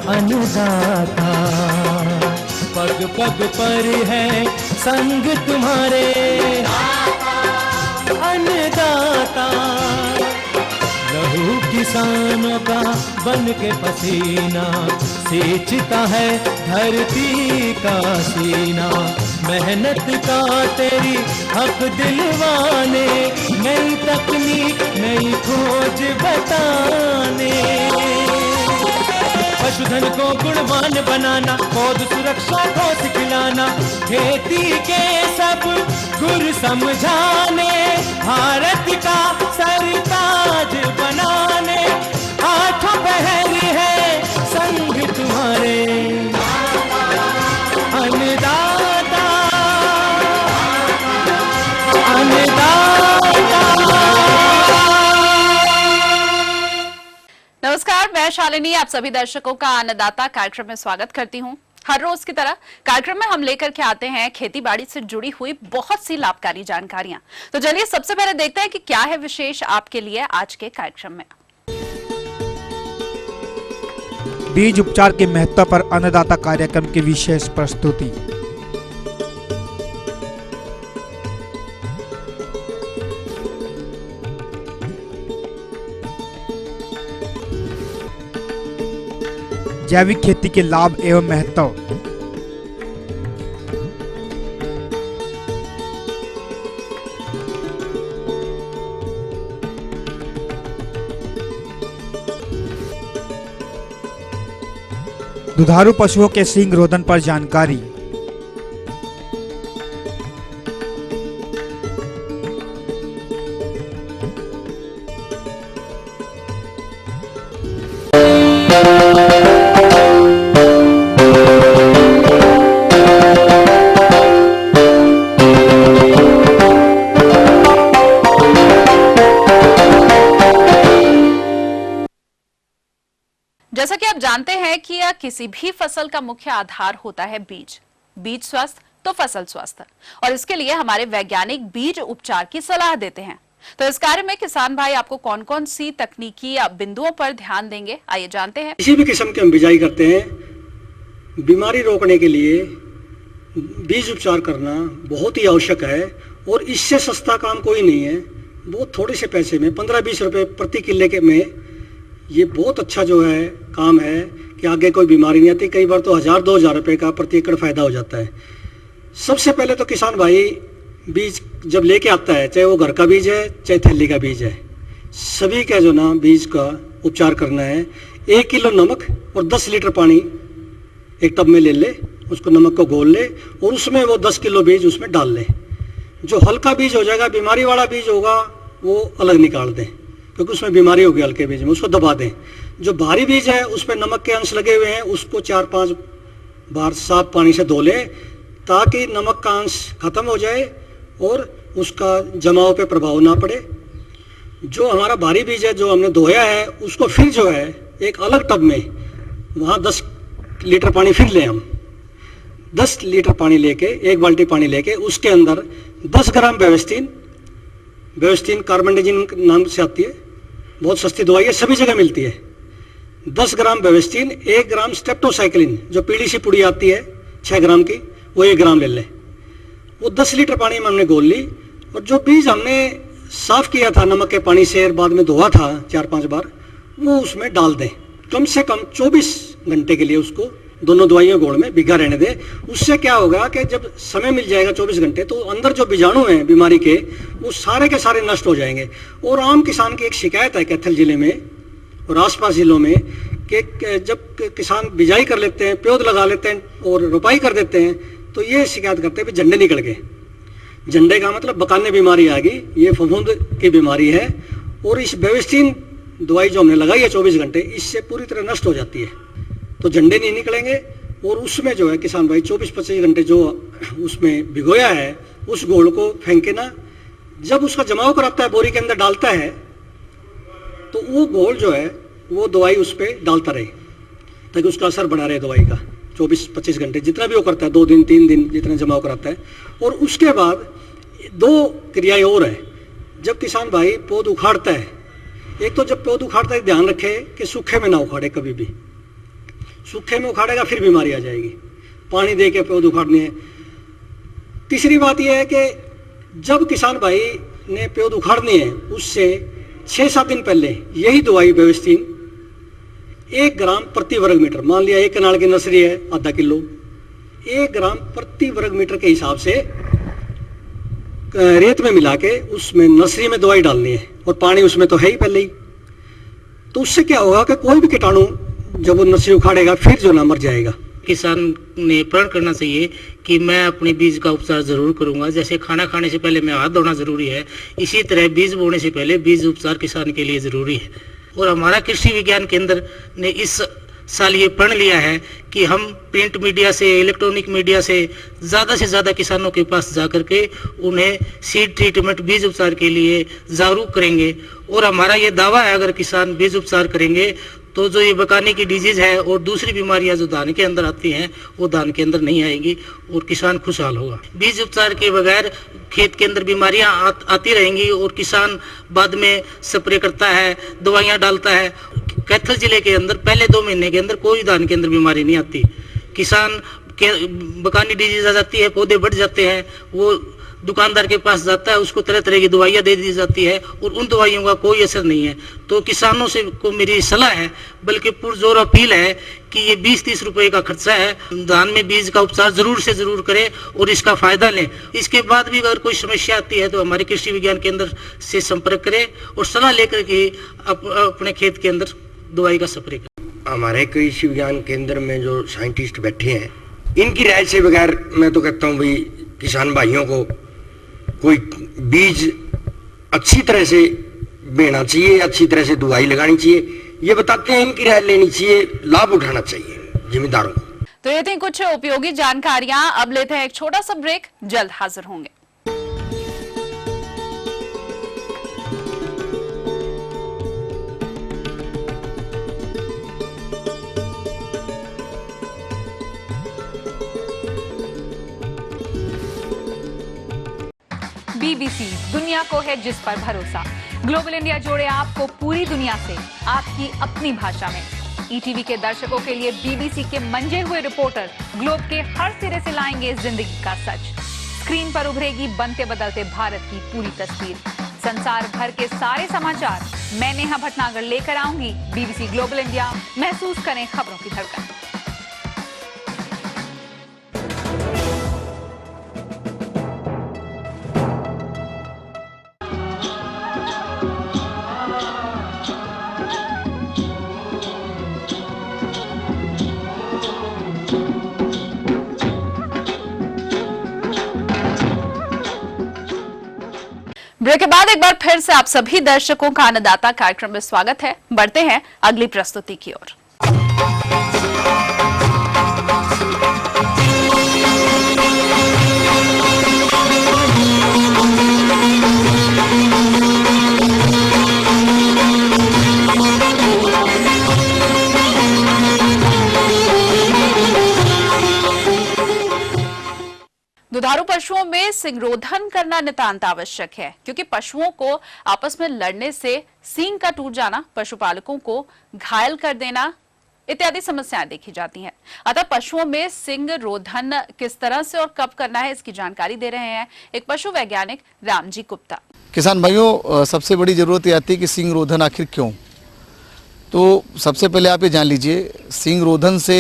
अन्नदाता। पग पग पर है संग तुम्हारे अन्नदाता। लहू किसानों का बन के पसीना सींचता है धरती का सीना। मेहनत का तेरी हक दिलवाने, नई तकनीक नई खोज बताने। पशुधन को गुणवान बनाना, पौध सुरक्षा को सिखलाना, खेती के सब गुर समझाने, भारत का सरताज बनाने। आठों पहर है संग तुम्हारे अन्नदाता अन्नदाता। नमस्कार, मैं शालिनी आप सभी दर्शकों का अन्नदाता कार्यक्रम में स्वागत करती हूं। हर रोज की तरह कार्यक्रम में हम लेकर के आते हैं खेती बाड़ी से जुड़ी हुई बहुत सी लाभकारी जानकारियां। तो चलिए सबसे पहले देखते हैं कि क्या है विशेष आपके लिए आज के कार्यक्रम में। बीज उपचार के महत्व पर अन्नदाता कार्यक्रम की विशेष प्रस्तुति। जैविक खेती के लाभ एवं महत्व। दुधारू पशुओं के सींग रोधन पर जानकारी। जैसा कि आप जानते हैं कि यह किसी भी फसल का मुख्य आधार होता है बीज। बीज स्वस्थ तो फसल स्वस्थ, और इसके लिए हमारे वैज्ञानिक बीज उपचार की सलाह देते हैं। तो इस कार्य में किसान भाई आपको कौन कौन सी तकनीकी बिंदुओं पर ध्यान देंगे, आइए जानते हैं। किसी भी किस्म की हम बिजाई करते हैं, बीमारी रोकने के लिए बीज उपचार करना बहुत ही आवश्यक है, और इससे सस्ता काम कोई नहीं है। बहुत थोड़े से पैसे में 15-20 रुपए प्रति किले के में ये बहुत अच्छा जो है काम है कि आगे कोई बीमारी नहीं आती। कई बार तो 1000-2000 रुपए का प्रति एकड़ फायदा हो जाता है। सबसे पहले तो किसान भाई बीज जब लेके आता है, चाहे वो घर का बीज है चाहे थैली का बीज है, सभी का जो ना बीज का उपचार करना है। 1 किलो नमक और 10 लीटर पानी एक टब में ले ले, उसको नमक को घोल ले और उसमें वो 10 किलो बीज उसमें डाल ले। जो हल्का बीज हो जाएगा, बीमारी वाला बीज होगा, वो अलग निकाल दें, क्योंकि उसमें बीमारी होगी हल्के बीज में, उसको दबा दें। जो भारी बीज है उसमें नमक के अंश लगे हुए हैं, उसको 4-5 बार साफ पानी से धो लें, ताकि नमक का अंश खत्म हो जाए और उसका जमाव पे प्रभाव ना पड़े। जो हमारा भारी बीज है जो हमने धोया है, उसको फिर जो है एक अलग टब में, वहाँ 10 लीटर पानी फिर लें हम। 10 लीटर पानी लेके, 1 बाल्टी पानी लेके, उसके अंदर 10 ग्राम बेविस्टिन कार्बेंडाजिम नाम से आती है, बहुत सस्ती दवाई है, सभी जगह मिलती है। 10 ग्राम बेविस्टिन, 1 ग्राम स्टेप्टोसाइक्लिन, जो पीली सी पुड़ी आती है 6 ग्राम की, वो 1 ग्राम ले लें। वो 10 लीटर पानी में हमने घोल ली, और जो बीज हमने साफ किया था नमक के पानी से और बाद में धोआ था 4-5 बार, वो उसमें डाल दें। कम से कम 24 घंटे के लिए उसको दोनों दवाइयों गोड़ में भिगा रहने दें। उससे क्या होगा कि जब समय मिल जाएगा 24 घंटे, तो अंदर जो बीजाणु हैं बीमारी के, वो सारे के सारे नष्ट हो जाएंगे। और आम किसान की एक शिकायत है कैथल जिले में और आसपास जिलों में कि जब किसान बिजाई कर लेते हैं, प्योद लगा लेते हैं और रोपाई कर देते हैं, तो ये शिकायत करते हैं कि झंडे निकल गए। झंडे का मतलब बकाने बीमारी आ गई, ये फफूंद की बीमारी है। और इस बेविस्टिन दवाई जो हमने लगाई है 24 घंटे, इससे पूरी तरह नष्ट हो जाती है, तो झंडे नहीं निकलेंगे। और उसमें जो है किसान भाई 24-25 घंटे जो उसमें भिगोया है, उस घोल को फेंके ना, जब उसका जमाव कराता है बोरी के अंदर डालता है, तो वो घोल जो है वो दवाई उस पर डालता रहे, ताकि उसका असर बढ़ा रहे दवाई का। 24-25 घंटे जितना भी वो करता है, 2 दिन 3 दिन जितना जमाव कराता है। और उसके बाद 2 क्रियाएं और है। जब किसान भाई पौध उखाड़ता है, एक तो जब पौध उखाड़ता है ध्यान रखे कि सूखे में ना उखाड़े, कभी भी सूखे में उखाड़ेगा फिर बीमारी आ जाएगी। पानी दे के पौधे उखाड़ने हैं। तीसरी बात यह है कि जब किसान भाई ने पौधे उखाड़ने हैं उससे 6-7 दिन पहले यही दवाई बेविस्टीन 1 ग्राम प्रति वर्ग मीटर, मान लिया 1 कनाल की नर्सरी है आधा किलो, 1 ग्राम प्रति वर्ग मीटर के हिसाब से रेत में मिला के उसमें नर्सरी में दवाई डालनी है, और पानी उसमें तो है ही पहले ही। तो उससे क्या होगा कि कोई भी कीटाणु जब वो नर्सरी उखाड़ेगा फिर जो ना मर जाएगा। किसान ने प्रण करना चाहिए कि मैं अपने बीज का उपचार जरूर करूंगा। जैसे खाना खाने से पहले मैं हाथ धोना जरूरी है, इसी तरह बीज बोने से पहले बीज उपचार किसान के लिए जरूरी है। और हमारा कृषि विज्ञान केंद्र ने इस साल ये प्रण लिया है कि हम प्रिंट मीडिया से, इलेक्ट्रॉनिक मीडिया से ज़्यादा किसानों के पास जा करके उन्हें सीड ट्रीटमेंट बीज उपचार के लिए जागरूक करेंगे। और हमारा ये दावा है अगर किसान बीज उपचार करेंगे तो जो ये बकाने की डिजीज है और दूसरी बीमारियां जो धान के अंदर आती हैं वो धान के अंदर नहीं आएंगी और किसान खुशहाल होगा। बीज उपचार के बगैर खेत के अंदर बीमारियां आती रहेंगी और किसान बाद में स्प्रे करता है, दवाइयां डालता है। कैथल जिले के अंदर पहले 2 महीने के अंदर कोई धान के अंदर बीमारी नहीं आती। किसान के बकानी डिजीज आ जाती है, पौधे बढ़ जाते हैं, वो दुकानदार के पास जाता है, उसको तरह तरह की दवाइयाँ दे दी जाती है और उन दवाइयों का कोई असर नहीं है। तो किसानों से को मेरी सलाह है, बल्कि पुरजोर अपील है कि ये 20-30 रुपए का खर्चा है, धान में बीज का उपचार जरूर से जरूर करें और इसका फायदा लें। इसके बाद भी अगर कोई समस्या आती है तो हमारे कृषि विज्ञान केंद्र से संपर्क करें और सलाह लेकर के अपने खेत के अंदर दवाई का स्प्रे करें। हमारे कृषि विज्ञान केंद्र में जो साइंटिस्ट बैठे हैं इनकी राय से बगैर मैं तो कहता हूँ भाई किसान भाइयों को कोई बीज अच्छी तरह से बेना चाहिए, अच्छी तरह से दवाई लगानी चाहिए, ये बताते हैं। इनकी राय लेनी चाहिए, लाभ उठाना चाहिए जिम्मेदारों को। तो ये थी कुछ उपयोगी जानकारियां। अब लेते हैं एक छोटा सा ब्रेक, जल्द हाजिर होंगे। बीबीसी दुनिया को है जिस पर भरोसा। ग्लोबल इंडिया जोड़े आपको पूरी दुनिया से आपकी अपनी भाषा में। ईटीवी के दर्शकों के लिए बीबीसी के मंजे हुए रिपोर्टर ग्लोब के हर सिरे से लाएंगे जिंदगी का सच। स्क्रीन पर उभरेगी बनते बदलते भारत की पूरी तस्वीर। संसार भर के सारे समाचार मैं नेहा भटनागर लेकर आऊंगी। बीबीसी ग्लोबल इंडिया, महसूस करें खबरों की धड़कन। ब्रेक के बाद एक बार फिर से आप सभी दर्शकों का अन्नदाता कार्यक्रम में स्वागत है। बढ़ते हैं अगली प्रस्तुति की ओर। दुधारू पशुओं में सिंगरोधन करना नितांत आवश्यक है, क्योंकि पशुओं को आपस में लड़ने से सींग का टूट जाना, पशुपालकों को घायल कर देना इत्यादि समस्याएं देखी जाती हैं। अतः पशुओं में सिंग रोधन किस तरह से और कब करना है, इसकी जानकारी दे रहे हैं एक पशु वैज्ञानिक रामजी गुप्ता। किसान भाइयों, सबसे बड़ी जरूरत ये आती है कि सिंग रोधन आखिर क्यों। तो सबसे पहले आप ये जान लीजिए, सिंग रोधन से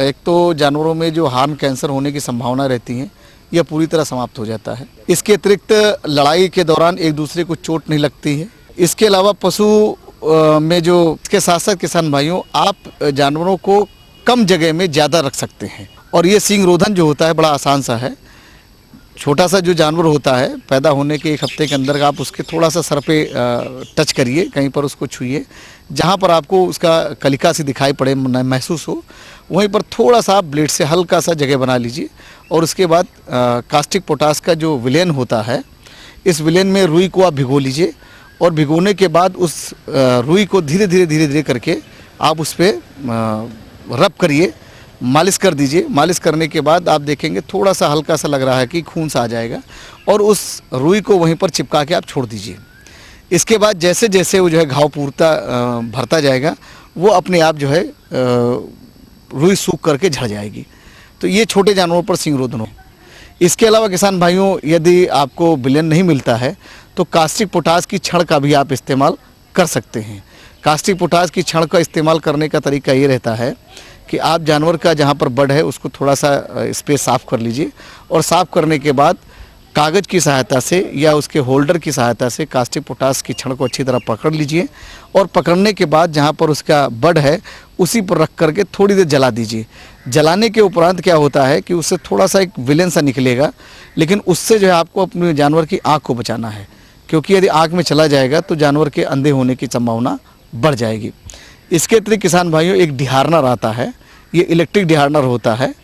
एक तो जानवरों में जो हार्न कैंसर होने की संभावना रहती है यह पूरी तरह समाप्त हो जाता है। इसके अतिरिक्त लड़ाई के दौरान एक दूसरे को चोट नहीं लगती है। इसके अलावा पशु में जो इसके साथ साथ किसान भाइयों, आप जानवरों को कम जगह में ज़्यादा रख सकते हैं। और ये सिंग रोधन जो होता है बड़ा आसान सा है। छोटा सा जो जानवर होता है, पैदा होने के 1 हफ्ते के अंदर आप उसके थोड़ा सा सर पे टच करिए, कहीं पर उसको छुइए, जहाँ पर आपको उसका कलिका सी दिखाई पड़े, महसूस हो, वहीं पर थोड़ा सा ब्लेड से हल्का सा जगह बना लीजिए। और उसके बाद कास्टिक पोटास का जो विलेन होता है, इस विलेन में रुई को आप भिगो लीजिए और भिगोने के बाद उस रुई को धीरे धीरे करके आप उस पर रब करिए, मालिश कर दीजिए। मालिश करने के बाद आप देखेंगे थोड़ा सा हल्का सा लग रहा है कि खून सा आ जाएगा, और उस रुई को वहीं पर चिपका के आप छोड़ दीजिए। इसके बाद जैसे जैसे वो जो है घाव भरता जाएगा, वो अपने आप जो है रुई सूख करके झड़ जाएगी। तो ये छोटे जानवरों पर सिंग रोधन हो। इसके अलावा किसान भाइयों, यदि आपको विलेन नहीं मिलता है तो कास्टिक पोटास की छड़ का भी आप इस्तेमाल कर सकते हैं। कास्टिक पोटास की छड़ का इस्तेमाल करने का तरीका ये रहता है कि आप जानवर का जहाँ पर बड है उसको थोड़ा सा स्पेस साफ़ कर लीजिए और साफ़ करने के बाद कागज़ की सहायता से या उसके होल्डर की सहायता से कास्टिक पोटास की छड़ को अच्छी तरह पकड़ लीजिए और पकड़ने के बाद जहाँ पर उसका बड है उसी पर रख करके थोड़ी देर जला दीजिए। जलाने के उपरांत क्या होता है कि उससे थोड़ा सा एक विलेन सा निकलेगा, लेकिन उससे जो है आपको अपने जानवर की आँख को बचाना है, क्योंकि यदि आँख में चला जाएगा तो जानवर के अंधे होने की संभावना बढ़ जाएगी। इसके अतिरिक्त किसान भाइयों एक डिहार्नर आता है, ये इलेक्ट्रिक डिहार्नर होता है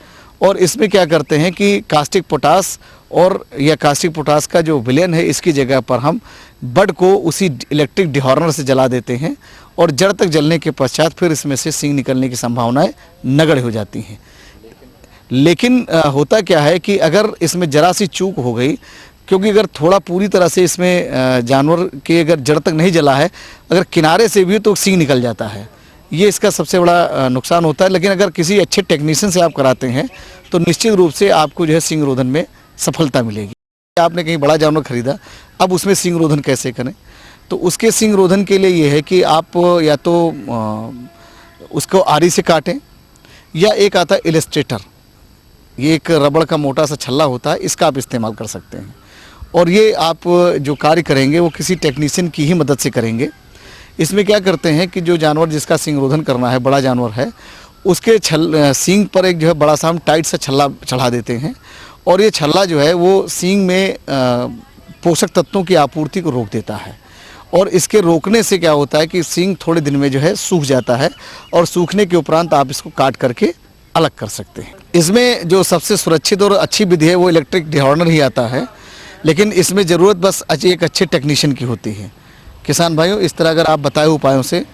और इसमें क्या करते हैं कि कास्टिक पोटास और या कास्टिक पोटास का जो विलेन है इसकी जगह पर हम बड को उसी इलेक्ट्रिक डिहार्नर से जला देते हैं और जड़ तक जलने के पश्चात फिर इसमें से सींग निकलने की संभावनाएं नगण्य हो जाती हैं। लेकिन होता क्या है कि अगर इसमें जरा सी चूक हो गई, क्योंकि अगर थोड़ा पूरी तरह से इसमें जानवर के अगर जड़ तक नहीं जला है, अगर किनारे से भी तो सींग निकल जाता है, ये इसका सबसे बड़ा नुकसान होता है। लेकिन अगर किसी अच्छे टेक्नीशियन से आप कराते हैं तो निश्चित रूप से आपको जो है सींग रोधन में सफलता मिलेगी। आपने कहीं बड़ा जानवर खरीदा, अब उसमें सींग रोधन कैसे करें, तो उसके सींग रोधन के लिए ये है कि आप या तो उसको आरी से काटें या एक आता है इलस्ट्रेटर, ये एक रबड़ का मोटा सा छल्ला होता है, इसका आप इस्तेमाल कर सकते हैं। और ये आप जो कार्य करेंगे वो किसी टेक्नीशियन की ही मदद से करेंगे। इसमें क्या करते हैं कि जो जानवर जिसका सींग रोधन करना है, बड़ा जानवर है, उसके सींग पर एक जो है बड़ा सा हम टाइट सा छल्ला चढ़ा देते हैं और ये छल्ला जो है वो सींग में पोषक तत्वों की आपूर्ति को रोक देता है और इसके रोकने से क्या होता है कि सींग थोड़े दिन में जो है सूख जाता है और सूखने के उपरांत आप इसको काट करके अलग कर सकते हैं। इसमें जो सबसे सुरक्षित और अच्छी विधि है वो इलेक्ट्रिक डिहार्नर ही आता है, लेकिन इसमें ज़रूरत बस एक अच्छे टेक्नीशियन की होती है। किसान भाइयों, इस तरह अगर आप बताए उपायों से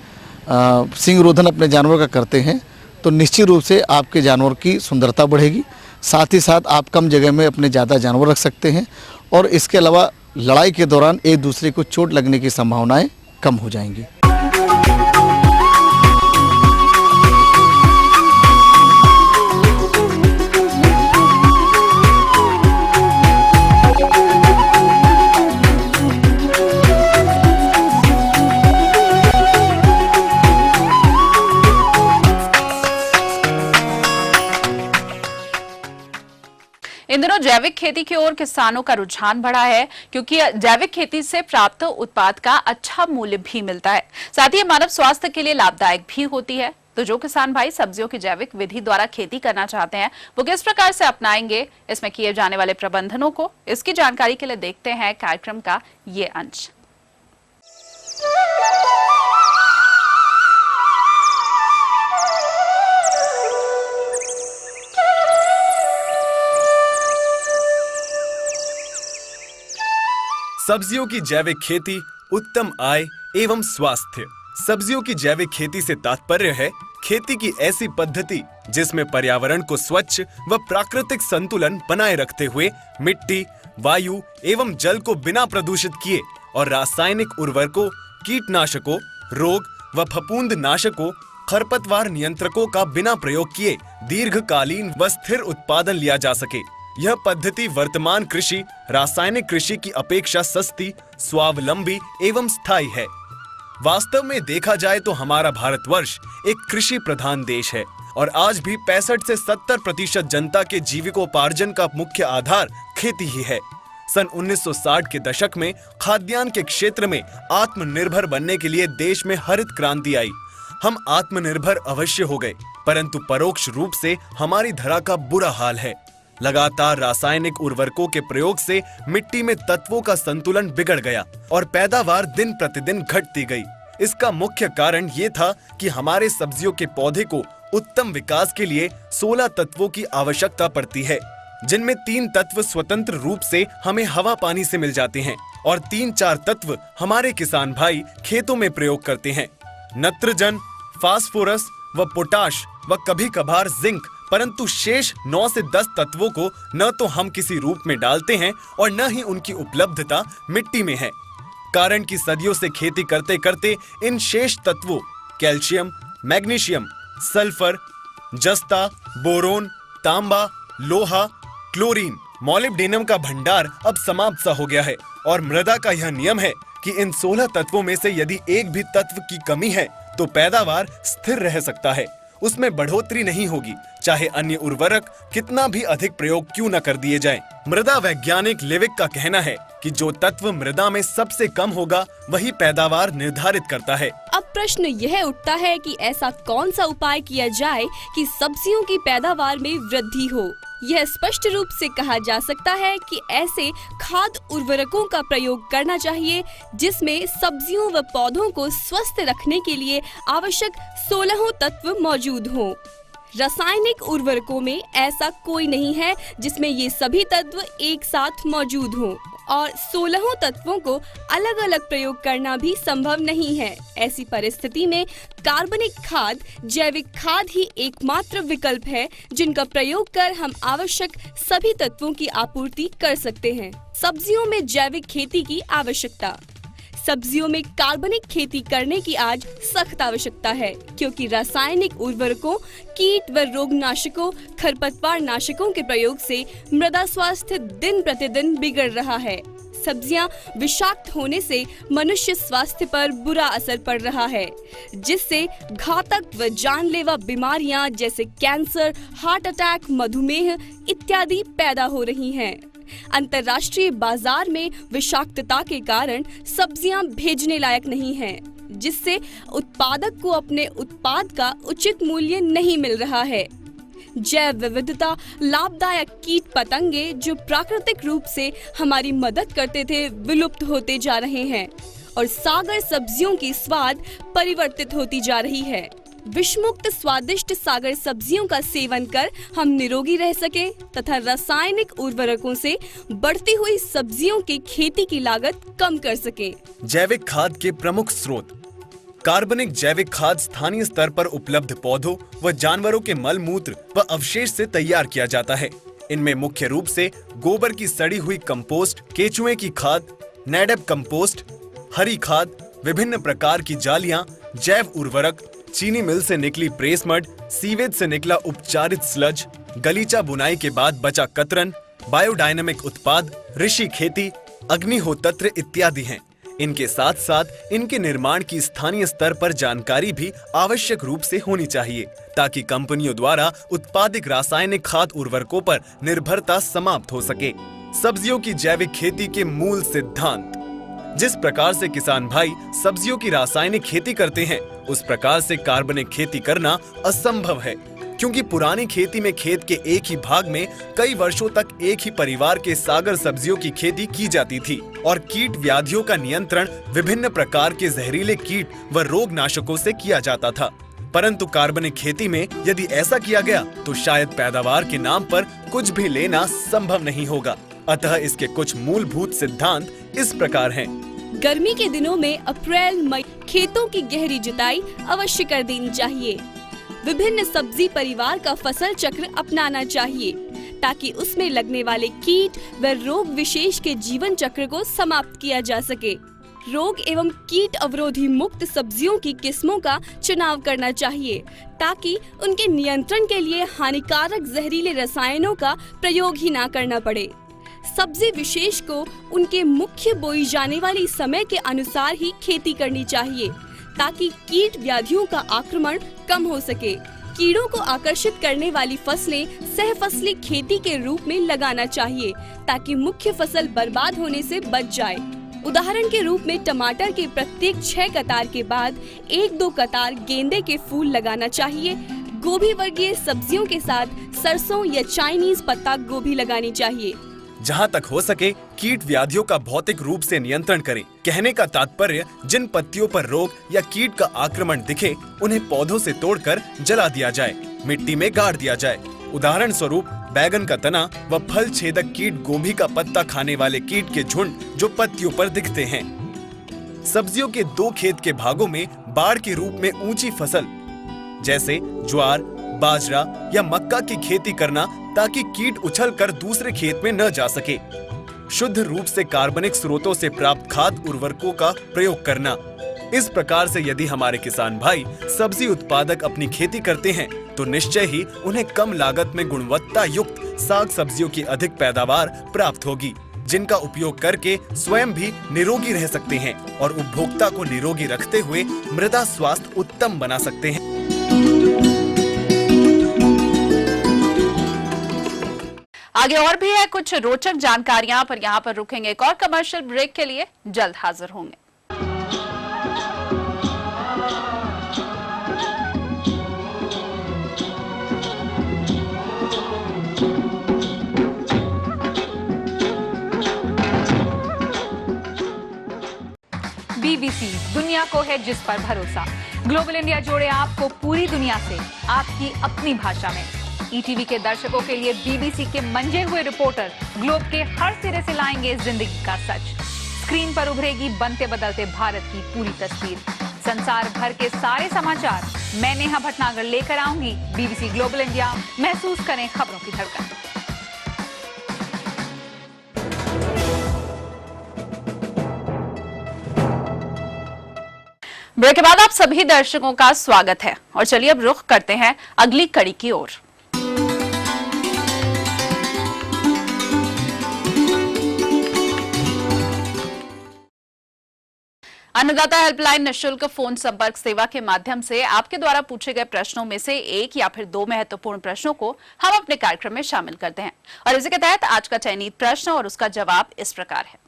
सींग रोधन अपने जानवर का करते हैं तो निश्चित रूप से आपके जानवर की सुंदरता बढ़ेगी, साथ ही साथ आप कम जगह में अपने ज़्यादा जानवर रख सकते हैं और इसके अलावा लड़ाई के दौरान एक दूसरे को चोट लगने की संभावनाएं कम हो जाएंगी। इन दिनों जैविक खेती की ओर किसानों का रुझान बढ़ा है, क्योंकि जैविक खेती से प्राप्त उत्पाद का अच्छा मूल्य भी मिलता है, साथ ही मानव स्वास्थ्य के लिए लाभदायक भी होती है। तो जो किसान भाई सब्जियों की जैविक विधि द्वारा खेती करना चाहते हैं वो किस प्रकार से अपनाएंगे, इसमें किए जाने वाले प्रबंधनों को, इसकी जानकारी के लिए देखते हैं कार्यक्रम का ये अंश। सब्जियों की जैविक खेती, उत्तम आय एवं स्वास्थ्य। सब्जियों की जैविक खेती से तात्पर्य है खेती की ऐसी पद्धति जिसमें पर्यावरण को स्वच्छ व प्राकृतिक संतुलन बनाए रखते हुए मिट्टी, वायु एवं जल को बिना प्रदूषित किए और रासायनिक उर्वरकों, कीटनाशकों, रोग व फफूंद नाशकों, खरपतवार नियंत्रकों का बिना प्रयोग किए दीर्घकालीन व स्थिर उत्पादन लिया जा सके। यह पद्धति वर्तमान कृषि रासायनिक कृषि की अपेक्षा सस्ती, स्वावलंबी एवं स्थायी है। वास्तव में देखा जाए तो हमारा भारतवर्ष एक कृषि प्रधान देश है और आज भी 65 से 70% जनता के जीविकोपार्जन का मुख्य आधार खेती ही है। सन 1960 के दशक में खाद्यान्न के क्षेत्र में आत्मनिर्भर बनने के लिए देश में हरित क्रांति आई। हम आत्मनिर्भर अवश्य हो गए, परंतु परोक्ष रूप से हमारी धरा का बुरा हाल है। लगातार रासायनिक उर्वरकों के प्रयोग से मिट्टी में तत्वों का संतुलन बिगड़ गया और पैदावार दिन प्रतिदिन घटती गई। इसका मुख्य कारण ये था कि हमारे सब्जियों के पौधे को उत्तम विकास के लिए 16 तत्वों की आवश्यकता पड़ती है, जिनमें 3 तत्व स्वतंत्र रूप से हमें हवा पानी से मिल जाते हैं और 3-4 तत्व हमारे किसान भाई खेतों में प्रयोग करते हैं। नत्रजन, फास्फोरस व पोटाश व कभी कभार जिंक, परंतु शेष 9 से 10 तत्वों को न तो हम किसी रूप में डालते हैं और न ही उनकी उपलब्धता मिट्टी में है। कारण कि सदियों से खेती करते करते इन शेष तत्वों कैल्शियम, मैग्नीशियम, सल्फर, जस्ता, बोरोन, तांबा, लोहा, क्लोरीन, मॉलिब्डेनम का भंडार अब समाप्त सा हो गया है और मृदा का यह नियम है कि इन 16 तत्वों में से यदि एक भी तत्व की कमी है तो पैदावार स्थिर रह सकता है, उसमें बढ़ोतरी नहीं होगी, चाहे अन्य उर्वरक कितना भी अधिक प्रयोग क्यों न कर दिए जाएं। मृदा वैज्ञानिक लेविक का कहना है कि जो तत्व मृदा में सबसे कम होगा वही पैदावार निर्धारित करता है। अब प्रश्न यह उठता है कि ऐसा कौन सा उपाय किया जाए कि सब्जियों की पैदावार में वृद्धि हो। यह स्पष्ट रूप से कहा जा सकता है कि ऐसे खाद उर्वरकों का प्रयोग करना चाहिए जिसमें सब्जियों व पौधों को स्वस्थ रखने के लिए आवश्यक 16 तत्व मौजूद हों। रासायनिक उर्वरकों में ऐसा कोई नहीं है जिसमें ये सभी तत्व एक साथ मौजूद हों और 16 तत्वों को अलग अलग प्रयोग करना भी संभव नहीं है। ऐसी परिस्थिति में कार्बनिक खाद, जैविक खाद ही एकमात्र विकल्प है जिनका प्रयोग कर हम आवश्यक सभी तत्वों की आपूर्ति कर सकते हैं। सब्जियों में जैविक खेती की आवश्यकता। सब्जियों में कार्बनिक खेती करने की आज सख्त आवश्यकता है क्योंकि रासायनिक उर्वरकों, कीट व रोगनाशकों, खरपतवार नाशकों के प्रयोग से मृदा स्वास्थ्य दिन प्रतिदिन बिगड़ रहा है। सब्जियां विषाक्त होने से मनुष्य स्वास्थ्य पर बुरा असर पड़ रहा है जिससे घातक व जानलेवा बीमारियां जैसे कैंसर, हार्ट अटैक, मधुमेह इत्यादि पैदा हो रही हैं। अंतर्राष्ट्रीय बाजार में विषाक्तता के कारण सब्जियां भेजने लायक नहीं हैं, जिससे उत्पादक को अपने उत्पाद का उचित मूल्य नहीं मिल रहा है। जैव विविधता, लाभदायक कीट पतंगे जो प्राकृतिक रूप से हमारी मदद करते थे विलुप्त होते जा रहे हैं और सागर सब्जियों की स्वाद परिवर्तित होती जा रही है। विषमुक्त स्वादिष्ट सागर सब्जियों का सेवन कर हम निरोगी रह सके तथा रासायनिक उर्वरकों से बढ़ती हुई सब्जियों की खेती की लागत कम कर सके। जैविक खाद के प्रमुख स्रोत। कार्बनिक जैविक खाद स्थानीय स्तर पर उपलब्ध पौधों व जानवरों के मल मूत्र व अवशेष से तैयार किया जाता है। इनमें मुख्य रूप से गोबर की सड़ी हुई कंपोस्ट, केचुए की खाद, नैडप कंपोस्ट, हरी खाद, विभिन्न प्रकार की जालियां, जैव उर्वरक, चीनी मिल से निकली प्रेस मड, सीवेज से निकला उपचारित स्लज, गलीचा बुनाई के बाद बचा कतरन, बायोडायनेमिक उत्पाद, ऋषि खेती, अग्निहोत्र इत्यादि हैं। इनके साथ साथ इनके निर्माण की स्थानीय स्तर पर जानकारी भी आवश्यक रूप से होनी चाहिए ताकि कंपनियों द्वारा उत्पादित रासायनिक खाद उर्वरकों पर निर्भरता समाप्त हो सके। सब्जियों की जैविक खेती के मूल सिद्धांत। जिस प्रकार से किसान भाई सब्जियों की रासायनिक खेती करते हैं उस प्रकार से कार्बनिक खेती करना असंभव है क्योंकि पुरानी खेती में खेत के एक ही भाग में कई वर्षों तक एक ही परिवार के सागर सब्जियों की खेती की जाती थी और कीट व्याधियों का नियंत्रण विभिन्न प्रकार के जहरीले कीट व रोगनाशकों से किया जाता था। परंतु कार्बनिक खेती में यदि ऐसा किया गया तो शायद पैदावार के नाम पर कुछ भी लेना संभव नहीं होगा। अतः इसके कुछ मूलभूत सिद्धांत इस प्रकार हैं। गर्मी के दिनों में अप्रैल मई खेतों की गहरी जुताई अवश्य कर देनी चाहिए। विभिन्न सब्जी परिवार का फसल चक्र अपनाना चाहिए ताकि उसमें लगने वाले कीट व रोग विशेष के जीवन चक्र को समाप्त किया जा सके। रोग एवं कीट अवरोधी मुक्त सब्जियों की किस्मों का चुनाव करना चाहिए ताकि उनके नियंत्रण के लिए हानिकारक जहरीले रसायनों का प्रयोग ही ना करना पड़े। सब्जी विशेष को उनके मुख्य बोई जाने वाली समय के अनुसार ही खेती करनी चाहिए ताकि कीट व्याधियों का आक्रमण कम हो सके। कीड़ों को आकर्षित करने वाली फसलें सहफसली खेती के रूप में लगाना चाहिए ताकि मुख्य फसल बर्बाद होने से बच जाए। उदाहरण के रूप में टमाटर के प्रत्येक 6 कतार के बाद 1-2 कतार गेंदे के फूल लगाना चाहिए। गोभी वर्गीय सब्जियों के साथ सरसों या चाइनीज पत्ता गोभी लगानी चाहिए। जहाँ तक हो सके कीट व्याधियों का भौतिक रूप से नियंत्रण करें। कहने का तात्पर्य जिन पत्तियों पर रोग या कीट का आक्रमण दिखे उन्हें पौधों से तोड़कर जला दिया जाए, मिट्टी में गाड़ दिया जाए। उदाहरण स्वरूप बैगन का तना व फल छेदक कीट, गोभी का पत्ता खाने वाले कीट के झुंड जो पत्तियों पर दिखते हैं। सब्जियों के 2 खेत के भागों में बाढ़ के रूप में ऊंची फसल जैसे ज्वार, बाजरा या मक्का की खेती करना ताकि कीट उछलकर दूसरे खेत में न जा सके। शुद्ध रूप से कार्बनिक स्रोतों से प्राप्त खाद उर्वरकों का प्रयोग करना। इस प्रकार से यदि हमारे किसान भाई सब्जी उत्पादक अपनी खेती करते हैं तो निश्चय ही उन्हें कम लागत में गुणवत्ता युक्त साग सब्जियों की अधिक पैदावार प्राप्त होगी, जिनका उपयोग करके स्वयं भी निरोगी रह सकते हैं और उपभोक्ता को निरोगी रखते हुए मृदा स्वास्थ्य उत्तम बना सकते हैं। आगे और भी है कुछ रोचक जानकारियां, पर यहाँ पर रुकेंगे एक और कमर्शियल ब्रेक के लिए, जल्द हाजिर होंगे। बीबीसी, दुनिया को है जिस पर भरोसा। ग्लोबल इंडिया जोड़े आपको पूरी दुनिया से, आपकी अपनी भाषा में। ईटीवी के दर्शकों के लिए बीबीसी के मंजे हुए रिपोर्टर ग्लोब के हर सिरे से लाएंगे जिंदगी का सच। स्क्रीन पर उभरेगी बनते बदलते भारत की पूरी तस्वीर। संसार भर के सारे समाचार मैं नेहा भटनागर लेकर आऊंगी। बीबीसी ग्लोबल इंडिया, महसूस करें खबरों की धड़कन। ब्रेक के बाद आप सभी दर्शकों का स्वागत है और चलिए अब रुख करते हैं अगली कड़ी की ओर। अन्नदाता हेल्पलाइन निःशुल्क फोन संपर्क सेवा के माध्यम से आपके द्वारा पूछे गए प्रश्नों में से एक या फिर दो महत्वपूर्ण प्रश्नों को हम अपने कार्यक्रम में शामिल करते हैं और इसी के तहत आज का चयनित प्रश्न और उसका जवाब इस प्रकार है।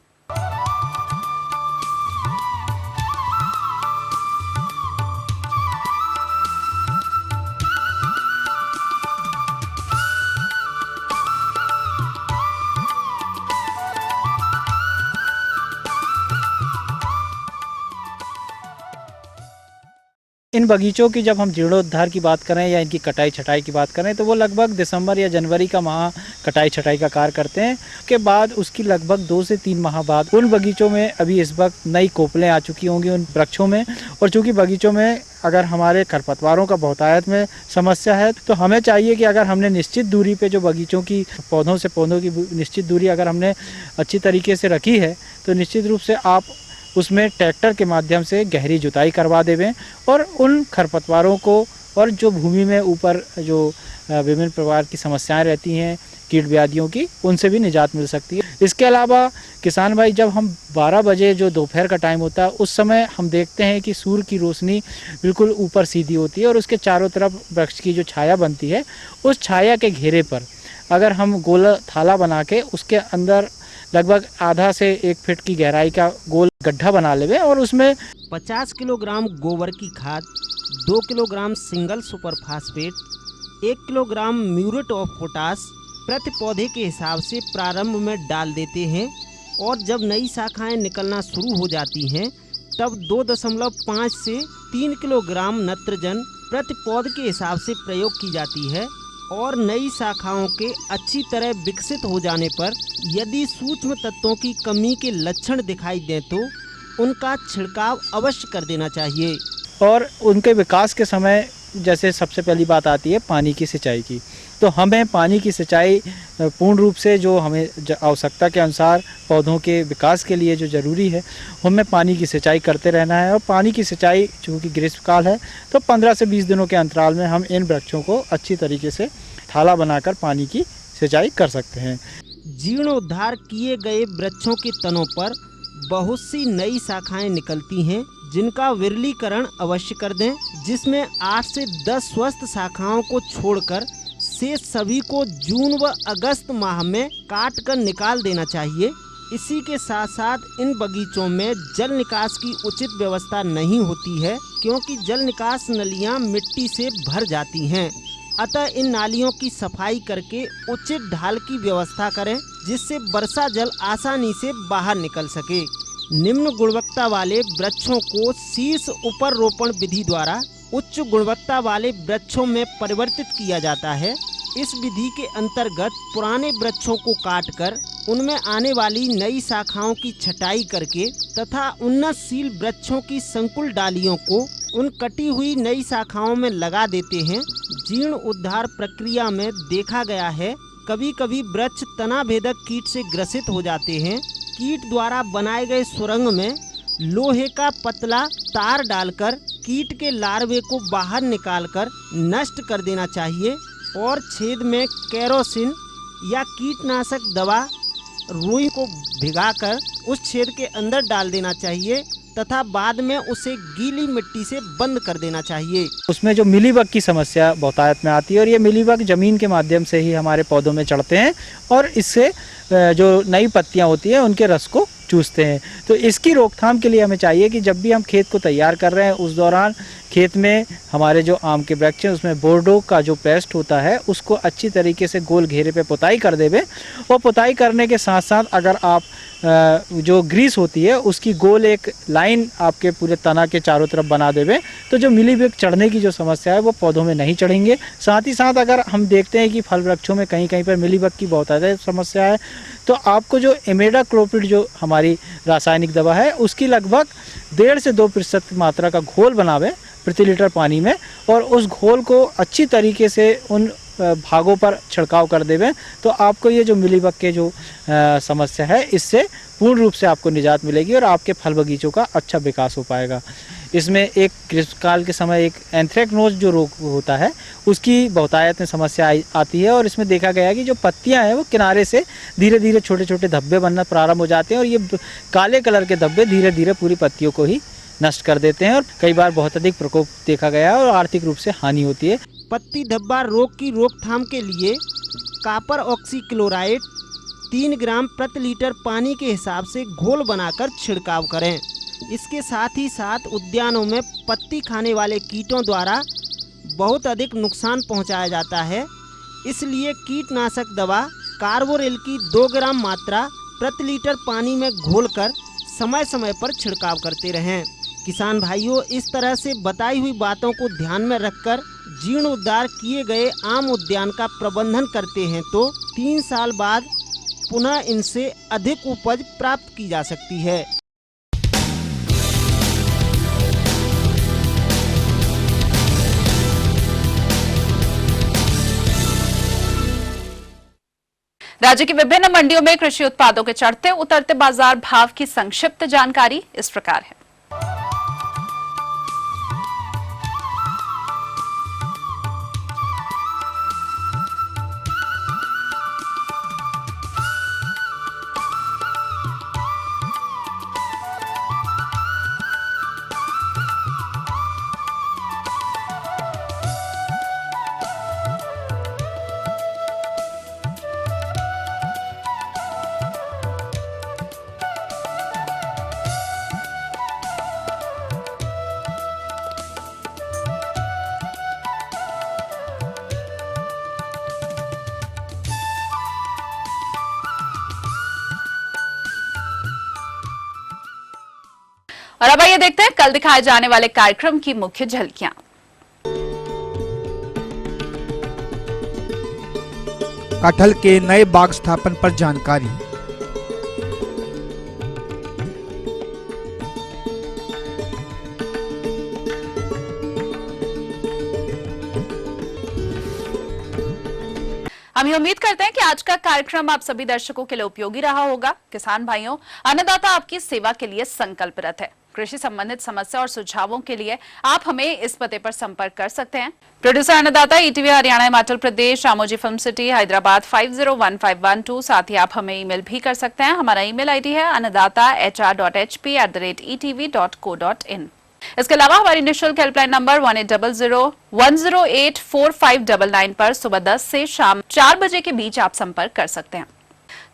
इन बगीचों की जब हम जीर्णोद्धार की बात करें या इनकी कटाई छटाई की बात करें तो वो लगभग दिसंबर या जनवरी का माह कटाई छटाई का कार्य करते हैं। के बाद उसकी लगभग 2 से 3 माह बाद उन बगीचों में अभी इस वक्त नई कोपलें आ चुकी होंगी उन वृक्षों में, और चूँकि बगीचों में अगर हमारे खरपतवारों का बहुतायत में समस्या है तो हमें चाहिए कि अगर हमने निश्चित दूरी पे जो बगीचों की पौधों से पौधों की निश्चित दूरी अगर हमने अच्छी तरीके से रखी है तो निश्चित रूप से आप उसमें ट्रैक्टर के माध्यम से गहरी जुताई करवा देवें और उन खरपतवारों को और जो भूमि में ऊपर जो विभिन्न प्रकार की समस्याएं रहती हैं कीट व्याधियों की, उनसे भी निजात मिल सकती है। इसके अलावा किसान भाई, जब हम 12 बजे जो दोपहर का टाइम होता है उस समय हम देखते हैं कि सूर्य की रोशनी बिल्कुल ऊपर सीधी होती है और उसके चारों तरफ वृक्ष की जो छाया बनती है उस छाया के घेरे पर अगर हम गोल थाला बना के उसके अंदर लगभग आधा से 1 फीट की गहराई का गोल गड्ढा बना लेवे और उसमें 50 किलोग्राम गोबर की खाद, 2 kilogram single super phosphate, 1 kilogram muriate of potash प्रति पौधे के हिसाब से प्रारंभ में डाल देते हैं और जब नई शाखाएं निकलना शुरू हो जाती हैं तब 2.5 से 3 किलोग्राम नत्रजन प्रति पौध के हिसाब से प्रयोग की जाती है और नई शाखाओं के अच्छी तरह विकसित हो जाने पर यदि सूक्ष्म तत्वों की कमी के लक्षण दिखाई दें तो उनका छिड़काव अवश्य कर देना चाहिए। और उनके विकास के समय जैसे सबसे पहली बात आती है पानी की सिंचाई की, तो हमें पानी की सिंचाई पूर्ण रूप से जो हमें आवश्यकता के अनुसार पौधों के विकास के लिए जो ज़रूरी है हमें पानी की सिंचाई करते रहना है। और पानी की सिंचाई चूँकि ग्रीष्मकाल है तो 15 से 20 दिनों के अंतराल में हम इन वृक्षों को अच्छी तरीके से थाला बनाकर पानी की सिंचाई कर सकते हैं। जीर्णोद्धार किए गए वृक्षों के तनों पर बहुत सी नई शाखाएं निकलती हैं जिनका विरलीकरण अवश्य कर दें, जिसमें 8 से 10 स्वस्थ शाखाओं को छोड़कर शेष सभी को जून व अगस्त माह में काट कर निकाल देना चाहिए। इसी के साथ साथ इन बगीचों में जल निकास की उचित व्यवस्था नहीं होती है क्योंकि जल निकास नलियां मिट्टी से भर जाती हैं। अतः इन नालियों की सफाई करके उचित ढाल की व्यवस्था करें जिससे वर्षा जल आसानी से बाहर निकल सके। निम्न गुणवत्ता वाले वृक्षों को शीर्ष ऊपर रोपण विधि द्वारा उच्च गुणवत्ता वाले वृक्षों में परिवर्तित किया जाता है। इस विधि के अंतर्गत पुराने वृक्षों को काटकर उनमें आने वाली नई शाखाओं की छटाई करके तथा उन्नतशील वृक्षों की संकुल डालियों को उन कटी हुई नई शाखाओं में लगा देते हैं। जीर्ण उद्धार प्रक्रिया में देखा गया है कभी कभी वृक्ष तना भेदक कीट से ग्रसित हो जाते हैं। कीट द्वारा बनाए गए सुरंग में लोहे का पतला तार डालकर कीट के लार्वे को बाहर निकालकर नष्ट कर देना चाहिए और छेद में केरोसिन या कीटनाशक दवा रुई को भिगाकर उस छेद के अंदर डाल देना चाहिए तथा बाद में उसे गीली मिट्टी से बंद कर देना चाहिए। उसमें जो मिलीबग की समस्या बहुतायत में आती है और ये मिलीबग जमीन के माध्यम से ही हमारे पौधों में चढ़ते हैं और इससे जो नई पत्तियां होती हैं उनके रस को चूसते हैं। तो इसकी रोकथाम के लिए हमें चाहिए कि जब भी हम खेत को तैयार कर रहे हैं उस दौरान खेत में हमारे जो आम के वृक्ष हैं उसमें बोर्डो का जो पेस्ट होता है उसको अच्छी तरीके से गोल घेरे पे पुताई कर देवे और पुताई करने के साथ साथ अगर आप जो ग्रीस होती है उसकी गोल एक लाइन आपके पूरे तना के चारों तरफ बना देवे तो जो मिलीबग चढ़ने की जो समस्या है वो पौधों में नहीं चढ़ेंगे। साथ ही साथ अगर हम देखते हैं कि फल वृक्षों में कहीं कहीं पर मिलीबग की बहुत ज़्यादा समस्या है तो आपको जो इमिडाक्लोपिड जो हमारी रासायनिक दवा है उसकी लगभग 1.5 से 2% मात्रा का घोल बनावे प्रति लीटर पानी में और उस घोल को अच्छी तरीके से उन भागों पर छिड़काव कर देवें तो आपको ये जो मिलीबग के जो समस्या है इससे पूर्ण रूप से आपको निजात मिलेगी और आपके फल बगीचों का अच्छा विकास हो पाएगा। इसमें एक ग्रीष्मकाल के समय एक एंथ्रेक्नोज जो रोग होता है उसकी बहुतायत में समस्या आती है और इसमें देखा गया है कि जो पत्तियां हैं वो किनारे से धीरे धीरे छोटे छोटे धब्बे बनना प्रारंभ हो जाते हैं और ये काले कलर के धब्बे धीरे धीरे पूरी पत्तियों को ही नष्ट कर देते हैं और कई बार बहुत अधिक प्रकोप देखा गया है और आर्थिक रूप से हानि होती है। पत्ती धब्बा रोग की रोकथाम के लिए कॉपर ऑक्सीक्लोराइड 3 ग्राम प्रति लीटर पानी के हिसाब से घोल बनाकर छिड़काव करें। इसके साथ ही साथ उद्यानों में पत्ती खाने वाले कीटों द्वारा बहुत अधिक नुकसान पहुंचाया जाता है, इसलिए कीटनाशक दवा कार्बोरिल की 2 ग्राम मात्रा प्रति लीटर पानी में घोलकर समय समय पर छिड़काव करते रहें। किसान भाइयों, इस तरह से बताई हुई बातों को ध्यान में रखकर जीर्णोद्धार किए गए आम उद्यान का प्रबंधन करते हैं तो 3 साल बाद पुनः इनसे अधिक उपज प्राप्त की जा सकती है। राज्य की विभिन्न मंडियों में कृषि उत्पादों के चढ़ते उतरते बाजार भाव की संक्षिप्त जानकारी इस प्रकार है। और अब आइए देखते हैं कल दिखाए जाने वाले कार्यक्रम की मुख्य झलकियां। कटहल के नए बाग स्थापन पर जानकारी। हम ये उम्मीद करते हैं कि आज का कार्यक्रम आप सभी दर्शकों के लिए उपयोगी रहा होगा। किसान भाइयों, अन्नदाता आपकी सेवा के लिए संकल्परत है। कृषि संबंधित समस्या और सुझावों के लिए आप हमें इस पते पर संपर्क कर सकते हैं। प्रोड्यूसर अन्नदाता, ETV Haryana, Himachal Pradesh, Ramoji film city, Hyderabad 501512। साथ ही आप हमें ईमेल भी कर सकते हैं। हमारा ईमेल आईडी है annadaata.hr.hp@etv.co.in। इसके अलावा हमारी निःशुल्क हेल्पलाइन नंबर 1800-108-4599 पर सुबह 10 से शाम 4 बजे के बीच आप संपर्क कर सकते हैं।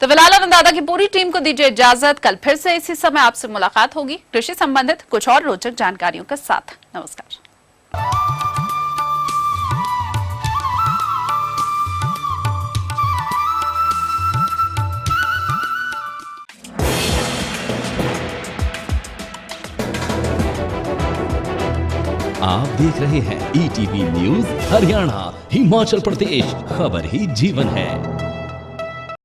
तो फिलहाल अन्नदाता की पूरी टीम को दीजिए इजाजत। कल फिर से इसी समय आपसे मुलाकात होगी कृषि संबंधित कुछ और रोचक जानकारियों के साथ। नमस्कार। आप देख रहे हैं ईटीवी न्यूज़ हरियाणा, हिमाचल प्रदेश, खबर ही जीवन है।